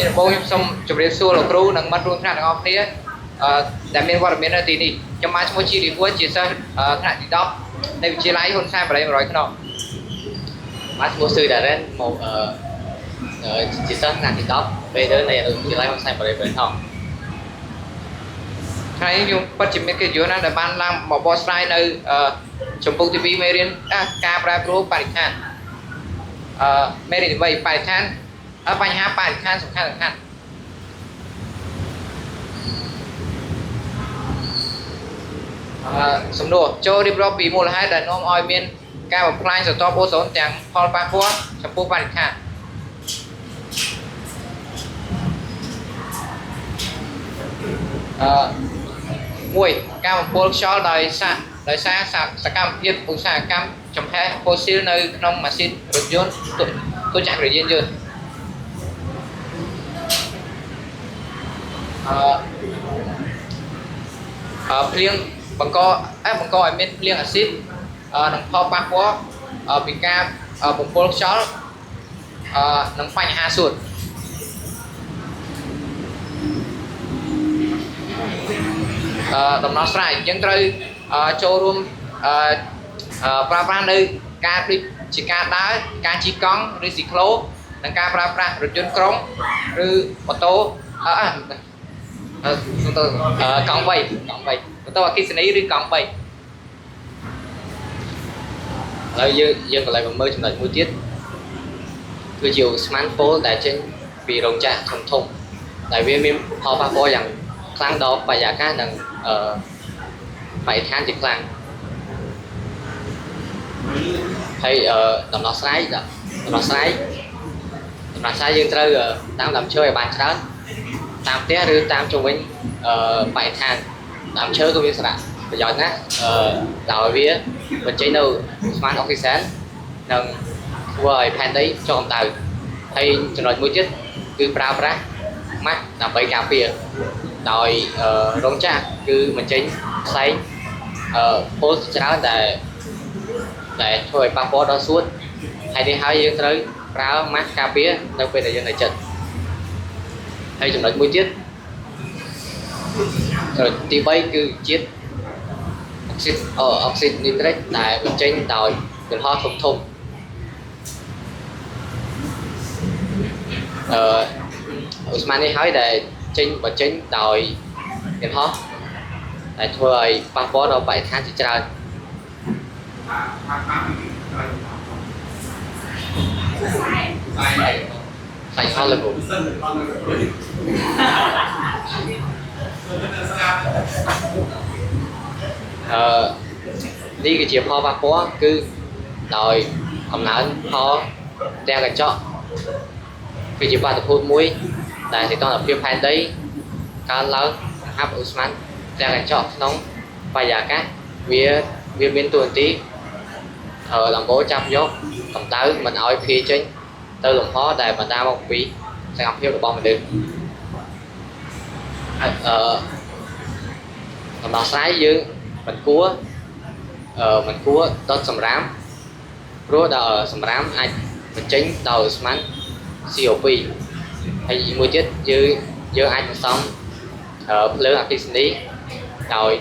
ជាបងខ្ញុំសូមជម្រាបសួរលោកគ្រូនិងមិត្តរួមថ្នាក់ទាំងអស់គ្នាដែលមានវត្តមាននៅទីនេះខ្ញុំបានឈ្មោះជារីវួនជាសិស្សថ្នាក់ទី10នៃវិទ្យាល័យហ៊ុនសែនបរិយា100ខ្នងបានឈ្មោះស៊ឺដារ៉ែនមកជាសិស្សថ្នាក់ទី10ពេលនៅវិទ្យាល័យហ៊ុនសែនបរិយា100ខ្នងថ្ងៃនេះខ្ញុំពិតជាមានកិត្តិយសណាស់ដែលបានឡើងមកបកស្រាយនៅចម្ពោះទី2មេរៀនការប្រែប្រួលបរិស្ថានមេរៀនទី3បរិស្ថានបញ្ហាបរិស្ថានសំខាន់សំណួរចូលរៀបរាប់ពីមូលហេតុដែលនាំឲ្យមានការបំផ្លាញស្រទាប់អូសូនទាំងផលប៉ះពាល់ចំពោះបរិស្ថាន1ការបំពុលខ្យល់ដោយសារសកម្មភាពឧស្សាហកម្មចំហេះហ្វូស៊ីលនៅក្នុងម៉ាស៊ីនរថយន្តទូចចក្រយានយន្តភ្លៀងបង្កឲ្យមានភ្លៀងអាស៊ីតនិងផលប៉ះពាល់ពីការបំពុលខ្យល់និងបញ្ហាសួតដំណោះស្រាយយើងត្រូវចូលរួមប្រើប្រាស់នៅការដូចជាការដើរការជិះកង់ឬស៊ីក្លូនិងការប្រើប្រាស់រថយន្តក្រុងឬម៉ូតូកង់3ម៉ូតូអគ្គិសនីឬកង់3ឥឡូវយើងកន្លែងមកមើលចំណុចមួយទៀតគឺជា smartphone ដែលចេញពីរោងចក្រធំដែលវាមានផលប៉ះពាល់យ៉ាងខ្លាំងដល់បរិយាកាសនិងបរិស្ថានជាខ្លាំងហើយដំណោះស្រាយយើងត្រូវដើមឈើឲ្យបានច្រើនតាមផ្ទះឬតាមជុំវិញបរិស្ថានដើមឈើក៏មានសារៈប្រយោជន៍ណាស់ដោយវាបញ្ចេញនៅឧស្ម័នអុកស៊ីសែននិងធ្វើឲ្យផែនដីចុះកម្ដៅហើយចំណុចមួយទៀតគឺប្រើប្រាស់ម៉ាស់ដើម្បីការពារដោយរោងចក្រគឺបញ្ចេញផ្សែងពុលច្រើនដែលធ្វើឲ្យប៉ះពាល់ដល់សួតហើយនេះហើយយើងត្រូវប្រើម៉ាស់ការពារនៅពេលដែលយើងនៅចិត្តហើយចំណុចមួយទៀតទី3គឺជាតិអុកស៊ីតនីត្រិកដែលបញ្ចេញដោយយន្តហោះធំឧស្ម័ននេះហើយដែលបញ្ចេញដោយយន្តហោះដែលធ្វើឲ្យប៉ះពាល់ដល់បរិស្ថានជាច្រើនសាច់ហល់លើនេះគឺជាផលប៉ះពាល់គឺដោយអំណើនផលផ្ទះកញ្ចក់គឺជាបាតុភូតមួយដែលសីតុណ្ហភាពផែនដីកើនឡើងហាប់ឧស្ម័នផ្ទះកញ្ចក់ក្នុងបរិយាកាសវាមានតួនាទីដំបូលចាប់យកកម្ដៅមិនឲ្យភាយចេញទៅលំហដែលបណ្ដាលមកពីសកម្មភាពរបស់មនុស្សដំណោះស្រាយយើងមិនគួរដុតសម្រាមព្រោះដល់សម្រាមអាចបញ្ចេញដោយឧស្ម័ន CO2 ហើយមួយទៀតយើងអាចបន្សំភ្លើងអគ្គិសនីដោយ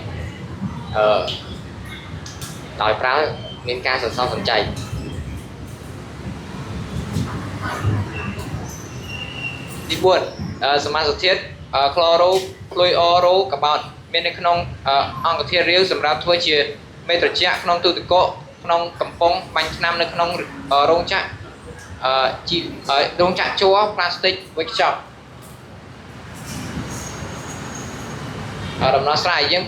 ប្រើមានការសន្សំសំចៃទី4សមាសធាតុក្លូរូផ្លុយអរ៉ូកាបូនមាននៅក្នុងអង្គធាតុរាវសម្រាប់ធ្វើជាមេត្រជាក់ក្នុងទូទឹកកកក្នុងកំប៉ុងបាញ់ថ្នាំនៅក្នុងរោងចក្រជ័រផ្លាស្ទិកវេចខ្ចប់ដំណោះស្រាយយើង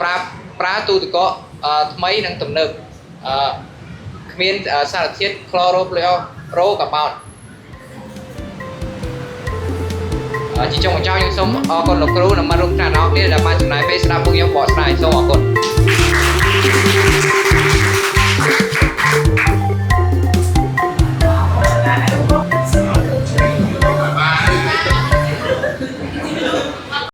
ប្រើទូទឹកកកថ្មីនិងទំនើបគ្មានសារធាតុក្លូរូផ្លុយអរ៉ូកាបូនជាចុងបញ្ចប់ខ្ញុំសូមអរគុណលោកគ្រូនិងមិត្តរួមថ្នាក់ទាំងអស់គ្នាដែលបានចំណាយពេលស្ដាប់ពួកខ្ញុំបកស្រាយសូមអរគុណ